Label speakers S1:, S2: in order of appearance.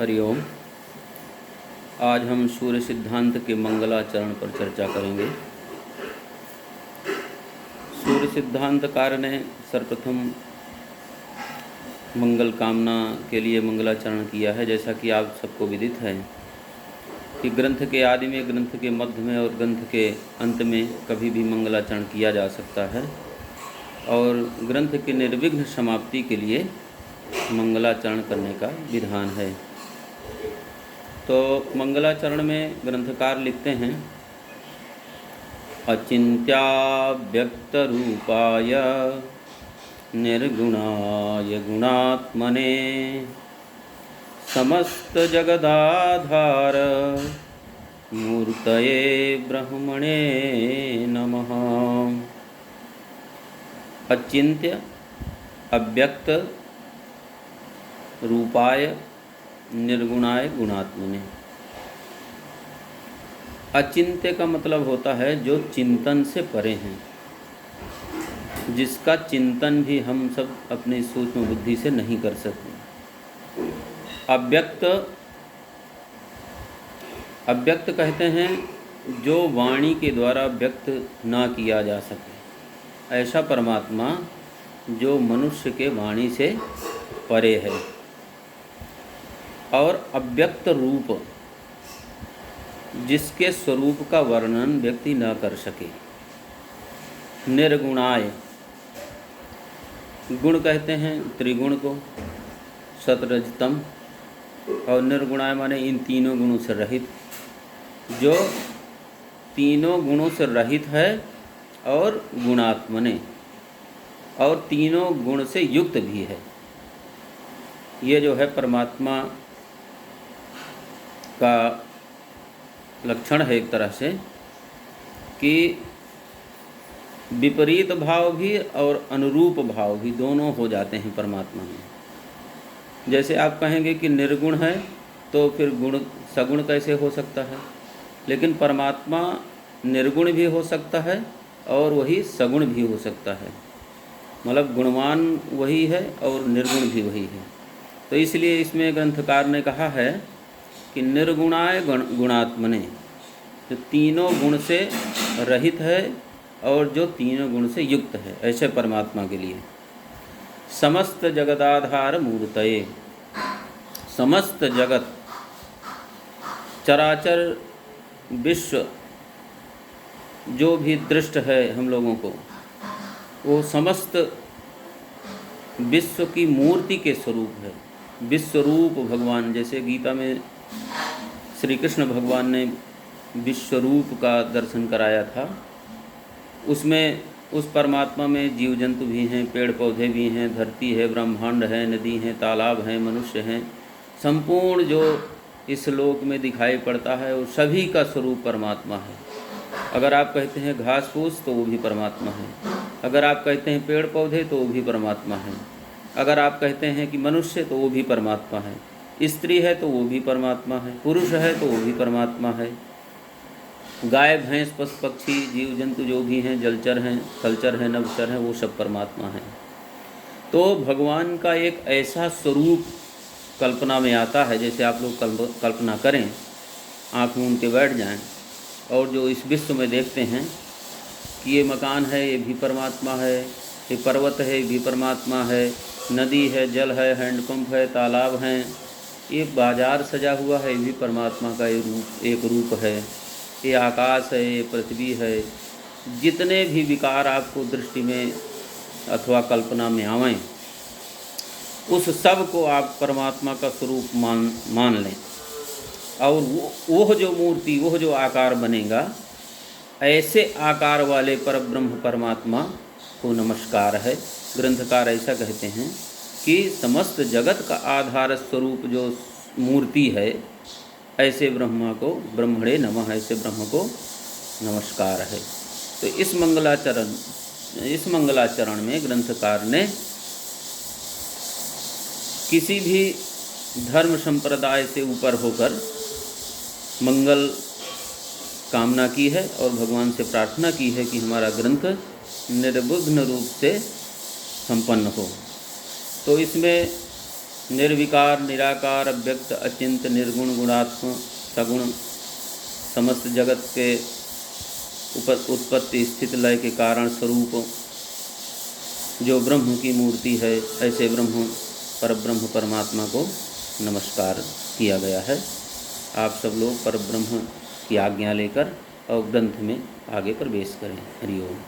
S1: हरिओम। आज हम सूर्य सिद्धांत के मंगलाचरण पर चर्चा करेंगे। सूर्य सिद्धांतकार ने सर्वप्रथम मंगल कामना के लिए मंगलाचरण किया है। जैसा कि आप सबको विदित है कि ग्रंथ के आदि में, ग्रंथ के मध्य में और ग्रंथ के अंत में कभी भी मंगलाचरण किया जा सकता है और ग्रंथ की निर्विघ्न समाप्ति के लिए मंगलाचरण करने का विधान है। तो मंगलाचरण में ग्रंथकार लिखते हैं, अचिन्त्याव्यक्तरूपाय निर्गुणाय गुणात्मने समस्तजगदाधार मूर्तये ब्रह्मणे नमः। अचिन्त्य अव्यक्त रूपाय निर्गुणाय गुणात्मने। अचिंत्य का मतलब होता है जो चिंतन से परे हैं, जिसका चिंतन भी हम सब अपनी सूक्ष्म बुद्धि से नहीं कर सकते। अव्यक्त कहते हैं जो वाणी के द्वारा व्यक्त ना किया जा सके, ऐसा परमात्मा जो मनुष्य के वाणी से परे है। और अव्यक्त रूप, जिसके स्वरूप का वर्णन व्यक्ति न कर सके। निर्गुणाय, गुण कहते हैं त्रिगुण को, सतरजतम, और निर्गुणाय माने इन तीनों गुणों से रहित, जो तीनों गुणों से रहित है और गुणात्मने, और तीनों गुण से युक्त भी है। ये जो है परमात्मा का लक्षण है एक तरह से, कि विपरीत भाव भी और अनुरूप भाव भी दोनों हो जाते हैं परमात्मा में। जैसे आप कहेंगे कि निर्गुण है तो फिर गुण सगुण कैसे हो सकता है, लेकिन परमात्मा निर्गुण भी हो सकता है और वही सगुण भी हो सकता है। मतलब गुणवान वही है और निर्गुण भी वही है। तो इसलिए इसमें ग्रंथकार ने कहा है कि निर्गुणाय गुणात्मने, जो तीनों गुण से रहित है और जो तीनों गुण से युक्त है, ऐसे परमात्मा के लिए। समस्त जगदाधार मूर्तये, समस्त जगत चराचर विश्व जो भी दृष्ट है हम लोगों को, वो समस्त विश्व की मूर्ति के स्वरूप है। विश्वरूप भगवान, जैसे गीता में श्री कृष्ण भगवान ने विश्वरूप का दर्शन कराया था, उसमें उस परमात्मा में जीव जंतु भी हैं, पेड़ पौधे भी हैं, धरती है, ब्रह्मांड है, नदी हैं, तालाब हैं, मनुष्य हैं। संपूर्ण जो इस लोक में दिखाई पड़ता है वो सभी का स्वरूप परमात्मा है। अगर आप कहते हैं घास फूस तो वो भी परमात्मा है, अगर आप कहते हैं पेड़ पौधे तो वो भी परमात्मा है, अगर आप कहते हैं कि मनुष्य तो वो भी परमात्मा है, स्त्री है तो वो भी परमात्मा है, पुरुष है तो वो भी परमात्मा है, गाय भैंस पशु पक्षी जीव जंतु जो भी हैं, जलचर हैं, थलचर हैं, नभचर हैं, वो सब परमात्मा हैं। तो भगवान का एक ऐसा स्वरूप कल्पना में आता है, जैसे आप लोग कल्पना करें, आँख मूंद के बैठ जाएं और जो इस विश्व में देखते हैं कि ये मकान है ये भी परमात्मा है, ये पर्वत है ये भी परमात्मा है, नदी है, जल है, हैंडपंप है, तालाब हैं, ये बाजार सजा हुआ है, ये भी परमात्मा का एक रूप है, ये आकाश है, ये पृथ्वी है। जितने भी विकार आपको दृष्टि में अथवा कल्पना में आवें, उस सब को आप परमात्मा का स्वरूप मान लें, और वो जो मूर्ति, वो जो आकार बनेगा, ऐसे आकार वाले परब्रह्म परमात्मा को नमस्कार है। ग्रंथकार ऐसा कहते हैं कि समस्त जगत का आधार स्वरूप जो मूर्ति है, ऐसे ब्रह्मा को ब्रह्मणे नमः, ऐसे ब्रह्म को नमस्कार है। तो इस मंगलाचरण में ग्रंथकार ने किसी भी धर्म संप्रदाय से ऊपर होकर मंगल कामना की है और भगवान से प्रार्थना की है कि हमारा ग्रंथ निर्विघ्न रूप से संपन्न हो। तो इसमें निर्विकार निराकार अव्यक्त अचिंत निर्गुण गुणात्म सगुण समस्त जगत के उत्पत्ति स्थिति लय के कारण स्वरूप जो ब्रह्म की मूर्ति है, ऐसे ब्रह्म परब्रह्म परमात्मा को नमस्कार किया गया है। आप सब लोग परब्रह्म की आज्ञा लेकर और ग्रंथ में आगे प्रवेश करें। हरि ओम।